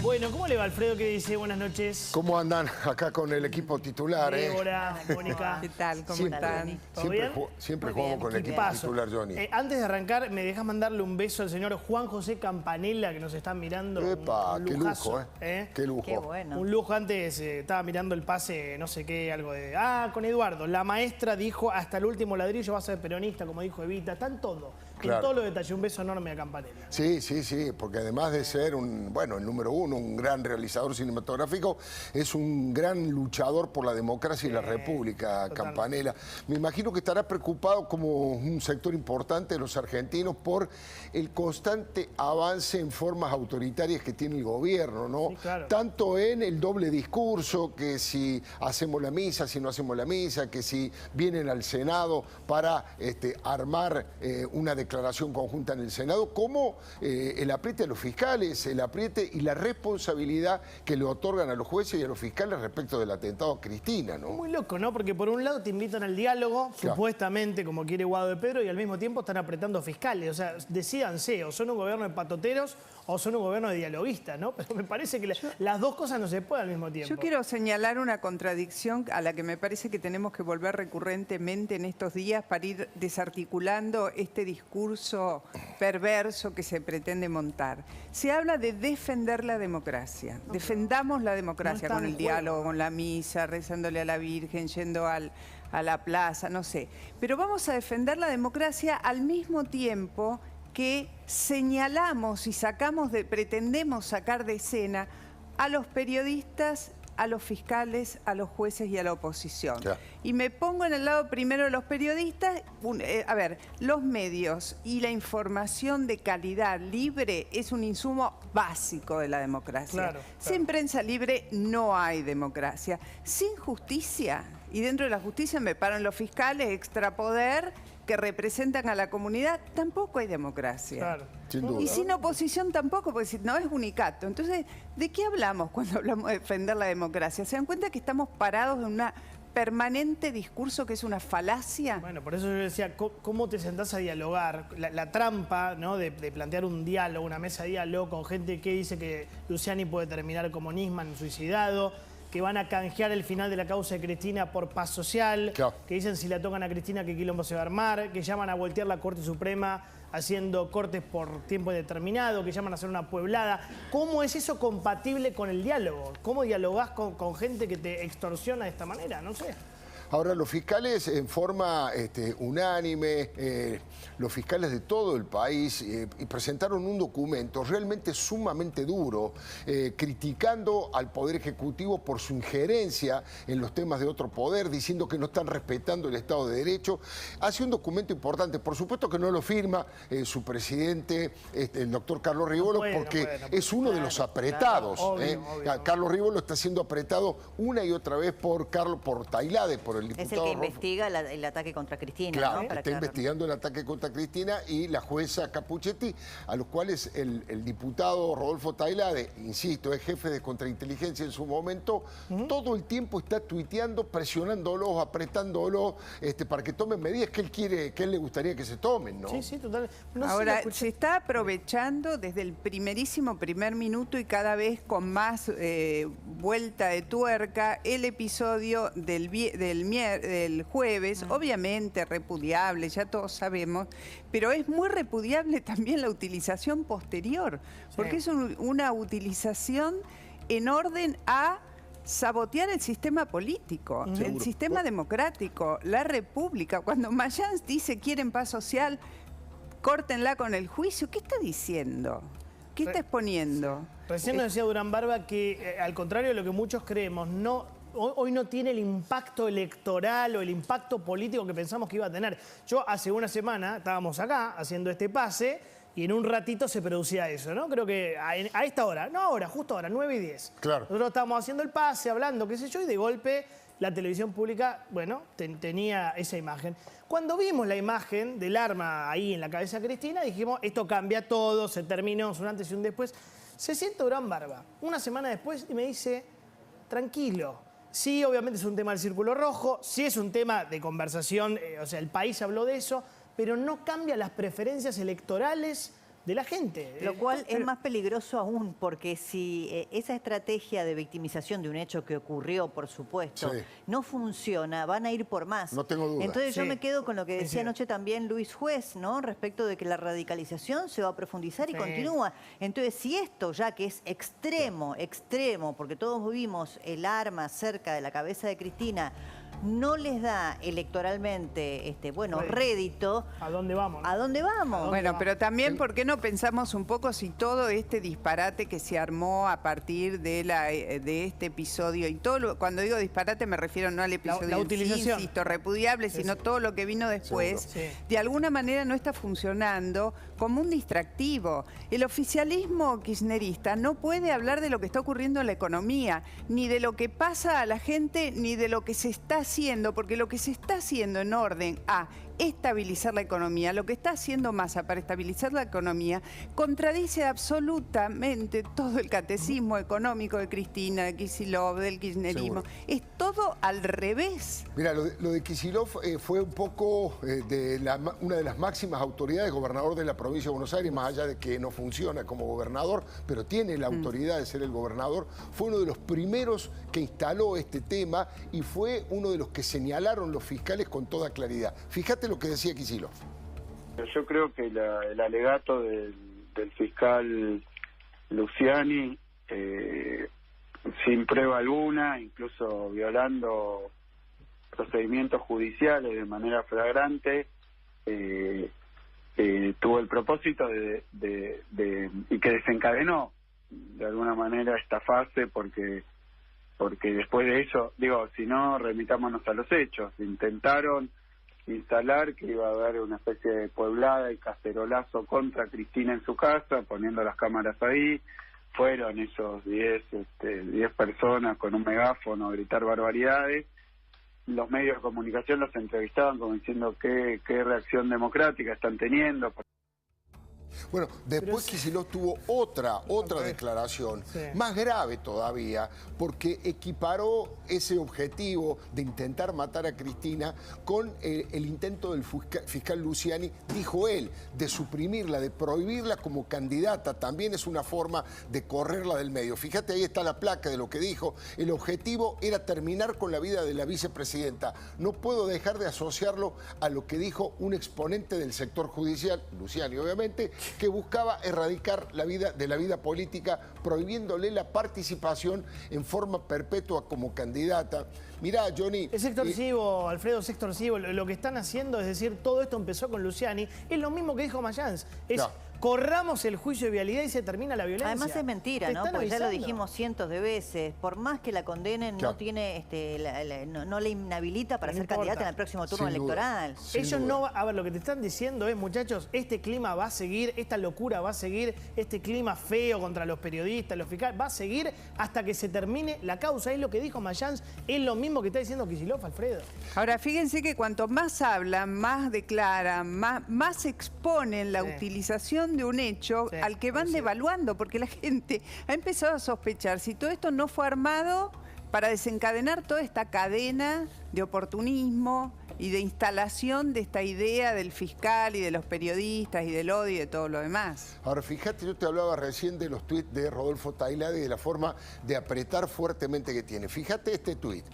Bueno, ¿cómo le va Alfredo? ¿Qué dice? Buenas noches. ¿Cómo andan acá con el equipo titular? Débora, Mónica. ¿Qué tal? ¿Cómo Siempre, están? ¿Todo bien? siempre Muy juego bien, con el equipo Equipazo. titular, Johnny. Antes de arrancar, ¿me dejas mandarle un beso al señor Juan José Campanella, que nos está mirando? Epa, un qué lujazo, lujo, ¿eh? Qué lujo. Qué bueno. Un lujo. Antes estaba mirando el pase, no sé qué, algo de... con Eduardo. La maestra dijo, hasta el último ladrillo va a ser peronista, como dijo Evita. Está en todo. Claro. En todos los detalles. Un beso enorme a Campanella. Sí, porque además de ser el número uno, un gran realizador cinematográfico, es un gran luchador por la democracia y la república, totalmente. Campanella. Me imagino que estará preocupado como un sector importante de los argentinos por el constante avance en formas autoritarias que tiene el gobierno, ¿no? Sí, claro. Tanto en el doble discurso, que si hacemos la misa, si no hacemos la misa, que si vienen al Senado para armar una declaración conjunta en el Senado, como el apriete a los fiscales, el apriete y la responsabilidad que le otorgan a los jueces y a los fiscales respecto del atentado a Cristina, ¿no? Muy loco, ¿no? Porque por un lado te invitan al diálogo, Claro. supuestamente, como quiere Guado de Pedro, y al mismo tiempo están apretando fiscales. O sea, decídanse, o son un gobierno de patoteros o son un gobierno de dialoguistas, ¿no? Pero me parece que las dos cosas no se pueden al mismo tiempo. Yo quiero señalar una contradicción a la que me parece que tenemos que volver recurrentemente en estos días para ir desarticulando este discurso perverso que se pretende montar. Se habla de defender la democracia. Defendamos la democracia No está con en el juego. diálogo, con la misa, rezándole a la Virgen, yendo a la plaza, no sé. Pero vamos a defender la democracia al mismo tiempo que señalamos y pretendemos sacar de escena a los periodistas, a los fiscales, a los jueces y a la oposición. Claro. Y me pongo en el lado primero de los periodistas. Los medios y la información de calidad libre es un insumo básico de la democracia. Claro, Sin prensa libre no hay democracia. Sin justicia, y dentro de la justicia me paran los fiscales, extrapoder, que representan a la comunidad, tampoco hay democracia. Claro. Sin duda. Y sin oposición tampoco, porque si no es unicato. Entonces, ¿de qué hablamos cuando hablamos de defender la democracia? ¿Se dan cuenta que estamos parados en un permanente discurso que es una falacia? Bueno, por eso yo decía, ¿cómo te sentás a dialogar? La trampa, ¿no? de plantear un diálogo, una mesa de diálogo con gente que dice que Luciani puede terminar como Nisman suicidado, que van a canjear el final de la causa de Cristina por paz social, Claro. que dicen si la tocan a Cristina qué quilombo se va a armar, que llaman a voltear la Corte Suprema haciendo cortes por tiempo determinado, que llaman a hacer una pueblada. ¿Cómo es eso compatible con el diálogo? ¿Cómo dialogás con gente que te extorsiona de esta manera? No sé. Ahora, los fiscales en forma unánime, los fiscales de todo el país, presentaron un documento realmente sumamente duro, criticando al Poder Ejecutivo por su injerencia en los temas de otro poder, diciendo que no están respetando el Estado de Derecho. Hace un documento importante, por supuesto que no lo firma su presidente, el doctor Carlos Rivolo, porque es uno de los apretados. Claro, obvio. Carlos Rivolo está siendo apretado una y otra vez por Tailade, por el diputado. Es el que investiga el ataque contra Cristina, Claro, ¿no? está investigando el ataque contra Cristina y la jueza Capuchetti, a los cuales el diputado Rodolfo Tailade, insisto, es jefe de contrainteligencia en su momento, todo el tiempo está tuiteando, presionándolos, apretándolos, para que tomen medidas que él quiere, que él le gustaría que se tomen, ¿no? Sí, total. No sé, Ahora, lo escuché. se está aprovechando desde el primer minuto y cada vez con más vuelta de tuerca el episodio del jueves, obviamente repudiable, ya todos sabemos, pero es muy repudiable también la utilización posterior, porque es una utilización en orden a sabotear el sistema político, el sistema democrático, la república. Cuando Mayans dice quieren paz social, córtenla con el juicio, ¿qué está diciendo? ¿Qué está exponiendo? Recién nos decía Durán Barba que, al contrario de lo que muchos creemos, hoy no tiene el impacto electoral o el impacto político que pensamos que iba a tener. Yo hace una semana estábamos acá haciendo este pase y en un ratito se producía eso, ¿no? Creo que a esta hora, no ahora, justo ahora, 9:10. Claro. Nosotros estábamos haciendo el pase, hablando, qué sé yo, y de golpe la televisión pública, bueno, tenía esa imagen. Cuando vimos la imagen del arma ahí en la cabeza de Cristina, dijimos, esto cambia todo, se terminó, es un antes y un después. Se sienta Durán Barba una semana después y me dice, tranquilo. Sí, obviamente es un tema del círculo rojo, sí es un tema de conversación, o sea, el país habló de eso, pero no cambia las preferencias electorales de la gente. Lo cual es más peligroso aún, porque si esa estrategia de victimización de un hecho que ocurrió, por supuesto, Sí. no funciona, van a ir por más. No tengo duda. Entonces yo Sí. me quedo con lo que decía Coincido. anoche también Luis Juez, ¿no? Respecto de que la radicalización se va a profundizar y Sí. continúa. Entonces, si esto ya que es extremo, porque todos vimos el arma cerca de la cabeza de Cristina, no les da electoralmente, rédito, ¿A dónde vamos? ¿a dónde vamos? Bueno, pero también, ¿por qué no pensamos un poco si todo este disparate que se armó a partir de este episodio, y cuando digo disparate me refiero no al episodio la en utilización. sí, insisto, repudiable, sino todo lo que vino después, Seguro. Sí. de alguna manera no está funcionando como un distractivo. El oficialismo kirchnerista no puede hablar de lo que está ocurriendo en la economía, ni de lo que pasa a la gente, ni de lo que se está haciendo, porque lo que se está haciendo en orden a estabilizar la economía, lo que está haciendo Massa para estabilizar la economía, contradice absolutamente todo el catecismo económico de Cristina, de Kicillof, del kirchnerismo. Seguro. Es todo al revés. Mira, lo de Kicillof fue un poco una de las máximas autoridades, gobernador de la provincia de Buenos Aires, más allá de que no funciona como gobernador, pero tiene la autoridad de ser el gobernador. Fue uno de los primeros que instaló este tema y fue uno de los que señalaron los fiscales con toda claridad. Fíjate lo que decía Kicillof. Yo creo que el alegato del fiscal Luciani, sin prueba alguna, incluso violando procedimientos judiciales de manera flagrante, tuvo el propósito y que desencadenó de alguna manera esta fase, porque después de eso, si no, remitámonos a los hechos. Intentaron instalar que iba a haber una especie de pueblada y cacerolazo contra Cristina en su casa, poniendo las cámaras ahí. Fueron esos 10 personas con un megáfono a gritar barbaridades. Los medios de comunicación los entrevistaban como diciendo qué reacción democrática están teniendo. Bueno, después Kicillof tuvo otra declaración, Sí. más grave todavía, porque equiparó ese objetivo de intentar matar a Cristina con el intento del fiscal Luciani, dijo él, de suprimirla, de prohibirla como candidata. También es una forma de correrla del medio. Fíjate, ahí está la placa de lo que dijo. El objetivo era terminar con la vida de la vicepresidenta. No puedo dejar de asociarlo a lo que dijo un exponente del sector judicial, Luciani obviamente, que buscaba erradicar la vida política, prohibiéndole la participación en forma perpetua como candidata. Mirá, Johnny... Es extorsivo, Alfredo, es extorsivo. Lo que están haciendo, es decir, todo esto empezó con Luciani. Es lo mismo que dijo Mayans. Es corramos el juicio de vialidad y se termina la violencia. Además es mentira, Te ¿no? están Porque ya lo avisando. dijimos cientos de veces. Por más que la condenen, no tiene, no le inhabilita para No ser importa. candidata en el próximo turno Sin duda. electoral. Sin Ellos duda. no... A ver, lo que te están diciendo es, muchachos, este clima va a seguir, esta locura va a seguir, este clima feo contra los periodistas, los fiscales, va a seguir hasta que se termine la causa. Es lo que dijo Mayans, es lo mismo que está diciendo Kicillof, Alfredo. Ahora, fíjense que cuanto más hablan, más declaran, más exponen la utilización de un hecho Sí, al que van coincido. devaluando, porque la gente ha empezado a sospechar si todo esto no fue armado para desencadenar toda esta cadena de oportunismo y de instalación de esta idea del fiscal y de los periodistas y del odio y de todo lo demás. Ahora, fíjate, yo te hablaba recién de los tuits de Rodolfo Tailade y de la forma de apretar fuertemente que tiene. Fíjate este tuit.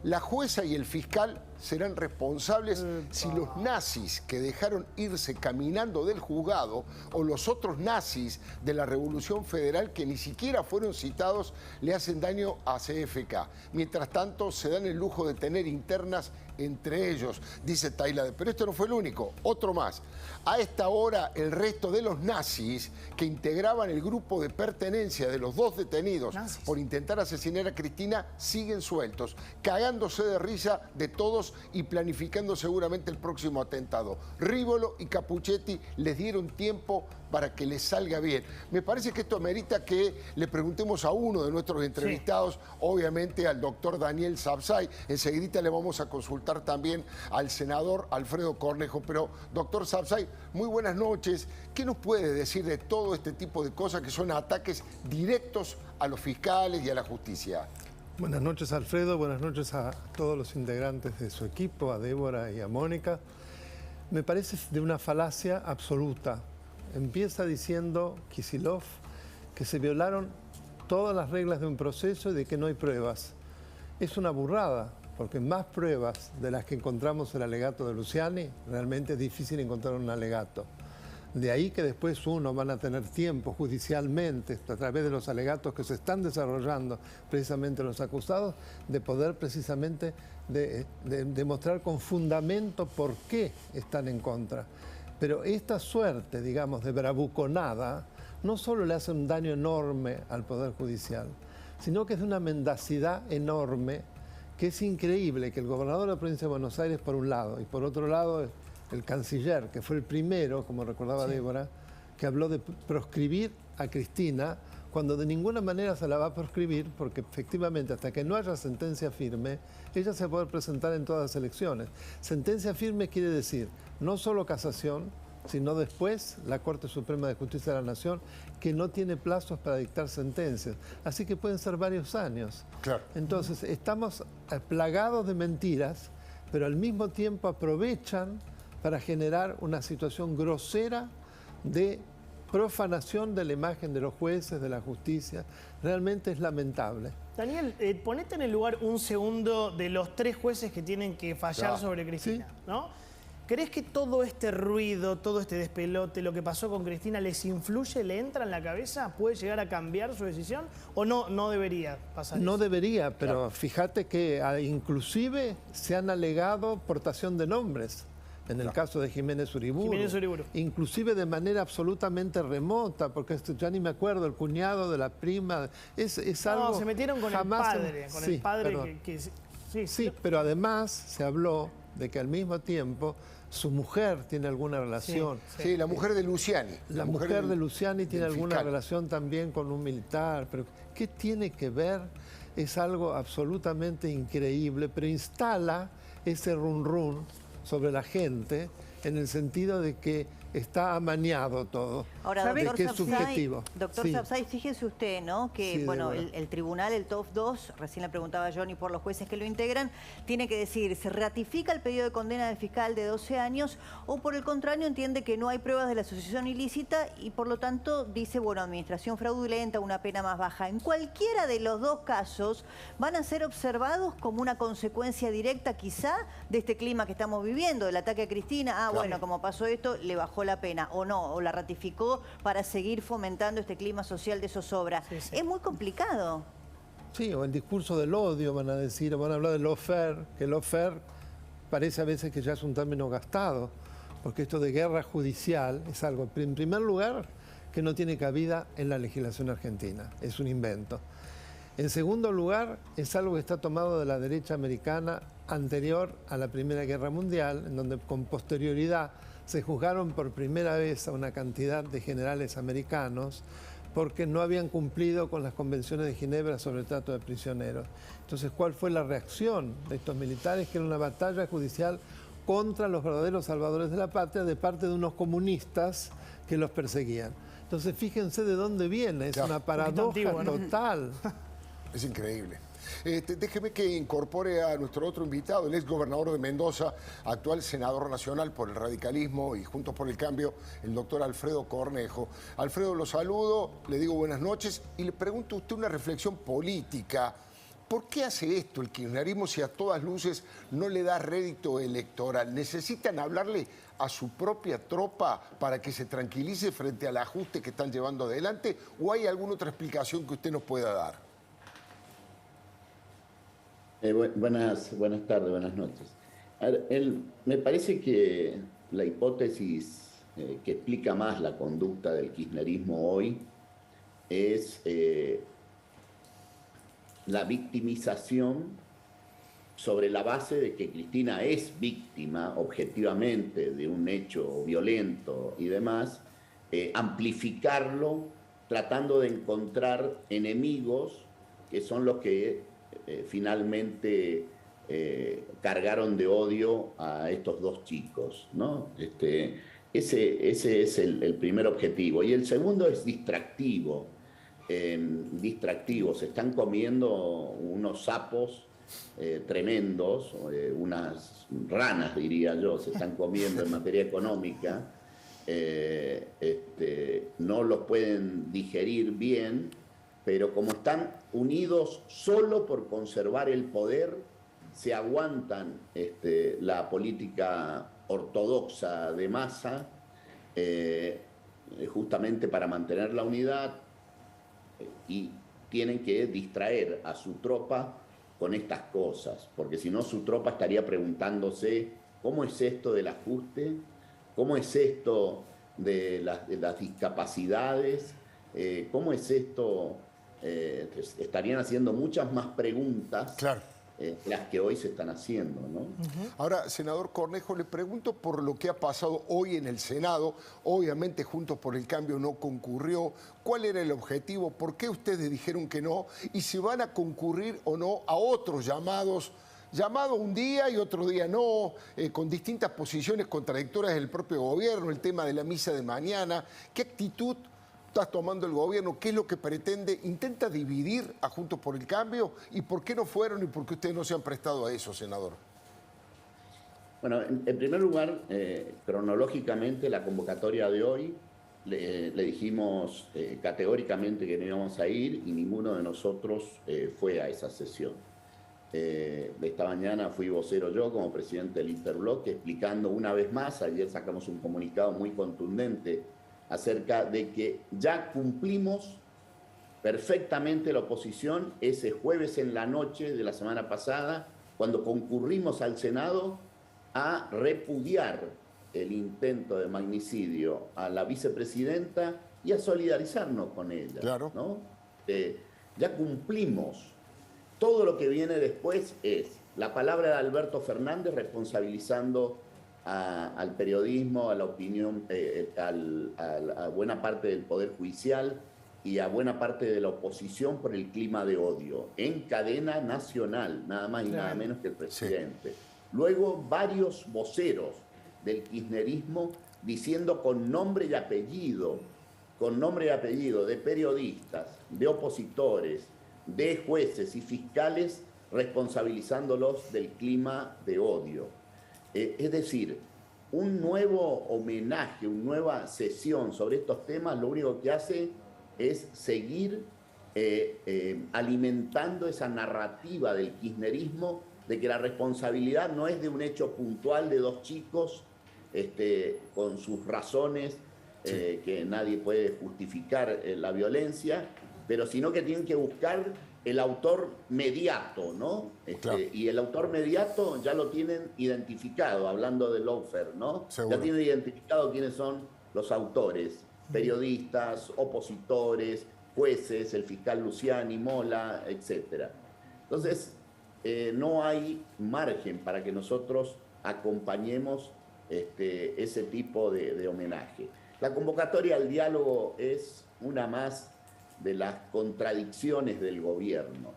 La jueza y el fiscal serán responsables si los nazis que dejaron irse caminando del juzgado o los otros nazis de la Revolución Federal que ni siquiera fueron citados le hacen daño a CFK. Mientras tanto, se dan el lujo de tener internas entre ellos, dice Tailade. Pero esto no fue el único, otro más. A esta hora, el resto de los nazis que integraban el grupo de pertenencia de los dos detenidos por intentar asesinar a Cristina siguen sueltos, cagándose de risa de todos y planificando seguramente el próximo atentado. Rívolo y Capuchetti les dieron tiempo para que les salga bien. Me parece que esto amerita que le preguntemos a uno de nuestros entrevistados, obviamente al doctor Daniel Sapsay. Enseguida le vamos a consultar también al senador Alfredo Cornejo. Pero, doctor Sapsay, muy buenas noches. ¿Qué nos puede decir de todo este tipo de cosas que son ataques directos a los fiscales y a la justicia? Buenas noches, Alfredo. Buenas noches a todos los integrantes de su equipo, a Débora y a Mónica. Me parece de una falacia absoluta Empieza diciendo Kicillof que se violaron todas las reglas de un proceso y de que no hay pruebas. Es una burrada, porque más pruebas de las que encontramos en el alegato de Luciani, realmente es difícil encontrar un alegato. De ahí que después van a tener tiempo judicialmente, a través de los alegatos que se están desarrollando precisamente los acusados, de poder precisamente demostrar con fundamento por qué están en contra. Pero esta suerte, digamos, de bravuconada, no solo le hace un daño enorme al Poder Judicial, sino que es de una mendacidad enorme, que es increíble que el gobernador de la provincia de Buenos Aires, por un lado, y por otro lado el canciller, que fue el primero, como recordaba Débora, que habló de proscribir a Cristina, cuando de ninguna manera se la va a proscribir, porque efectivamente hasta que no haya sentencia firme, ella se va a poder presentar en todas las elecciones. Sentencia firme quiere decir no solo casación, sino después la Corte Suprema de Justicia de la Nación, que no tiene plazos para dictar sentencias. Así que pueden ser varios años. Claro. Entonces, estamos plagados de mentiras, pero al mismo tiempo aprovechan para generar una situación grosera de profanación de la imagen de los jueces, de la justicia. Realmente es lamentable. Daniel, ponete en el lugar un segundo de los 3 jueces que tienen que fallar sobre Cristina, ¿no? ¿Crees que todo este ruido, todo este despelote, lo que pasó con Cristina, les influye, le entra en la cabeza? ¿Puede llegar a cambiar su decisión o no debería pasar eso? No debería, pero fíjate que inclusive se han alegado portación de nombres. En el caso de Jiménez Uriburu. Inclusive de manera absolutamente remota, porque ya ni me acuerdo, el cuñado de la prima. Es algo. No, se metieron con el padre. Con el padre Sí, pero además se habló de que al mismo tiempo su mujer tiene alguna relación. Sí, la mujer de Luciani. La mujer de Luciani tiene alguna relación también con un militar. Pero ¿qué tiene que ver? Es algo absolutamente increíble, pero instala ese run sobre la gente en el sentido de que está amañado todo. Ahora, de que es subjetivo. Doctor Sapsay, fíjese usted, ¿no? Que Sí, bueno, el tribunal, el TOF 2, recién le preguntaba a Johnny por los jueces que lo integran, tiene que decir, ¿se ratifica el pedido de condena del fiscal de 12 años o por el contrario entiende que no hay pruebas de la asociación ilícita y por lo tanto dice, bueno, administración fraudulenta, una pena más baja? En cualquiera de los dos casos van a ser observados como una consecuencia directa quizá de este clima que estamos viviendo, del ataque a Cristina. Bueno, como pasó esto, le bajó la pena o no, o la ratificó para seguir fomentando este clima social de zozobra. Es muy complicado. Sí, o el discurso del odio, van a decir, van a hablar de lawfare, que lawfare parece a veces que ya es un término gastado, porque esto de guerra judicial es algo, en primer lugar, que no tiene cabida en la legislación argentina, es un invento. En segundo lugar, es algo que está tomado de la derecha americana anterior a la Primera Guerra Mundial, en donde con posterioridad se juzgaron por primera vez a una cantidad de generales americanos porque no habían cumplido con las convenciones de Ginebra sobre el trato de prisioneros. Entonces, ¿cuál fue la reacción de estos militares? Que era una batalla judicial contra los verdaderos salvadores de la patria de parte de unos comunistas que los perseguían. Entonces, fíjense de dónde viene, es una paradoja total. Es increíble. Déjeme que incorpore a nuestro otro invitado, el ex gobernador de Mendoza, actual senador nacional por el radicalismo y Juntos por el Cambio, el doctor Alfredo Cornejo. Alfredo, lo saludo, le digo buenas noches y le pregunto a usted una reflexión política. ¿Por qué hace esto el kirchnerismo si a todas luces no le da rédito electoral? ¿Necesitan hablarle a su propia tropa para que se tranquilice frente al ajuste que están llevando adelante? ¿O hay alguna otra explicación que usted nos pueda dar? Buenas tardes, buenas noches. A ver, me parece que la hipótesis que explica más la conducta del kirchnerismo hoy es la victimización sobre la base de que Cristina es víctima objetivamente de un hecho violento y demás, amplificarlo tratando de encontrar enemigos que son los que finalmente cargaron de odio a estos dos chicos, ¿no? Ese es el primer objetivo. Y el segundo es distractivo. Se están comiendo unos sapos tremendos, unas ranas, diría yo, se están comiendo en materia económica, no los pueden digerir bien, pero como están unidos solo por conservar el poder, se aguantan la política ortodoxa de Massa, justamente para mantener la unidad, y tienen que distraer a su tropa con estas cosas, porque si no su tropa estaría preguntándose cómo es esto del ajuste, cómo es esto de las discapacidades, cómo es esto, estarían haciendo muchas más preguntas. Claro. Las que hoy se están haciendo, ¿no? Ahora, senador Cornejo, le pregunto por lo que ha pasado hoy en el Senado. Obviamente, Juntos por el Cambio no concurrió. ¿Cuál era el objetivo? ¿Por qué ustedes dijeron que no? ¿Y si van a concurrir o no a otros llamados un día y otro día no, con distintas posiciones contradictorias del propio gobierno, el tema de la misa de mañana? ¿Qué actitud está tomando el gobierno? ¿Qué es lo que pretende? ¿Intenta dividir a Juntos por el Cambio? ¿Y por qué no fueron y por qué ustedes no se han prestado a eso, senador? Bueno, en primer lugar, cronológicamente, la convocatoria de hoy, le dijimos categóricamente que no íbamos a ir y ninguno de nosotros fue a esa sesión. Esta mañana fui vocero yo como presidente del Interbloque, explicando una vez más, ayer sacamos un comunicado muy contundente acerca de que ya cumplimos perfectamente la oposición ese jueves en la noche de la semana pasada, cuando concurrimos al Senado a repudiar el intento de magnicidio a la vicepresidenta y a solidarizarnos con ella. Claro. ¿No? Ya cumplimos. Todo lo que viene después es la palabra de Alberto Fernández responsabilizando al periodismo, a la opinión, a buena parte del Poder Judicial y a buena parte de la oposición por el clima de odio, en cadena nacional, nada más y nada menos que el presidente. Sí. Luego varios voceros del kirchnerismo diciendo con nombre y apellido de periodistas, de opositores, de jueces y fiscales, responsabilizándolos del clima de odio. Es decir, un nuevo homenaje, una nueva sesión sobre estos temas, lo único que hace es seguir alimentando esa narrativa del kirchnerismo de que la responsabilidad no es de un hecho puntual de dos chicos con sus razones, que nadie puede justificar la violencia, pero sino que tienen que buscar el autor mediato, ¿no? Claro. Y el autor mediato ya lo tienen identificado, hablando de lawfare, ¿no? Seguro. Ya tienen identificado quiénes son los autores, periodistas, opositores, jueces, el fiscal Luciani, Mola, etc. Entonces, no hay margen para que nosotros acompañemos ese tipo de homenaje. La convocatoria al diálogo es una más de las contradicciones del gobierno.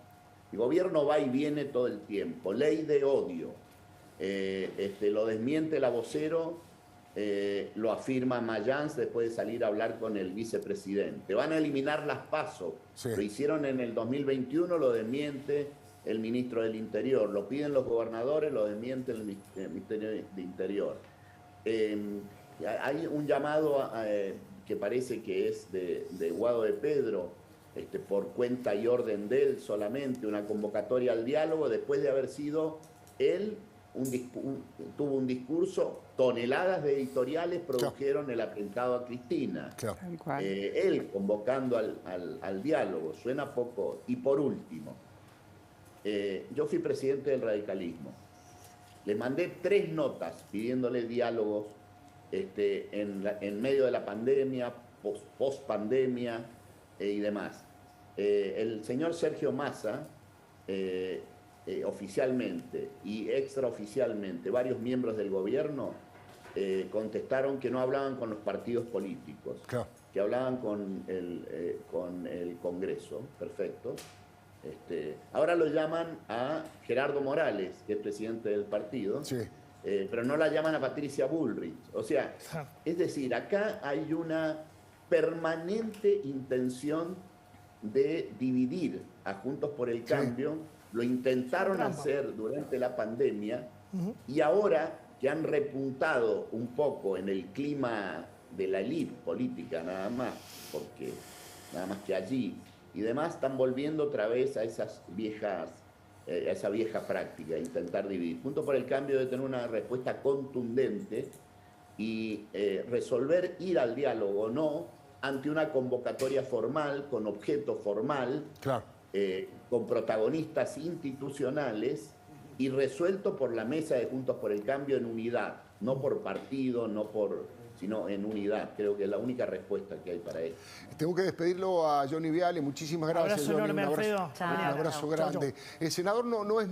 El gobierno va y viene todo el tiempo. Ley de odio. Lo desmiente la vocero, lo afirma Mayans después de salir a hablar con el vicepresidente. Van a eliminar las PASO. Sí. Lo hicieron en el 2021, lo desmiente el ministro del Interior. Lo piden los gobernadores, lo desmiente el Ministerio de Interior. Hay un llamado que parece que es de Guado de Pedro, por cuenta y orden de él solamente, una convocatoria al diálogo, después de haber sido él, tuvo un discurso, toneladas de editoriales produjeron el atentado a Cristina. Claro. Él convocando al diálogo, suena poco. Y por último, yo fui presidente del radicalismo. Le mandé 3 notas pidiéndole diálogos en medio de la pandemia, post-pandemia y demás. El señor Sergio Massa, oficialmente y extraoficialmente, varios miembros del gobierno contestaron que no hablaban con los partidos políticos, claro, que hablaban con el Congreso. Perfecto. Ahora lo llaman a Gerardo Morales, que es presidente del partido. Sí. Pero no la llaman a Patricia Bullrich. O sea, es decir, acá hay una permanente intención de dividir a Juntos por el Cambio. Sí. Lo intentaron hacer durante la pandemia y ahora que han repuntado un poco en el clima de la élite política nada más, porque nada más que allí, y demás están volviendo otra vez a esas viejas, a esa vieja práctica, intentar dividir. Juntos por el Cambio de tener una respuesta contundente y resolver ir al diálogo o no ante una convocatoria formal, con objeto formal, Claro. con protagonistas institucionales y resuelto por la mesa de Juntos por el Cambio en unidad, no por partido, sino en unidad. Creo que es la única respuesta que hay para esto. Tengo que despedirlo a Johnny Viale. Muchísimas gracias, Abrazo Johnny. enorme, Un abrazo, Alfredo. un abrazo grande. El senador no es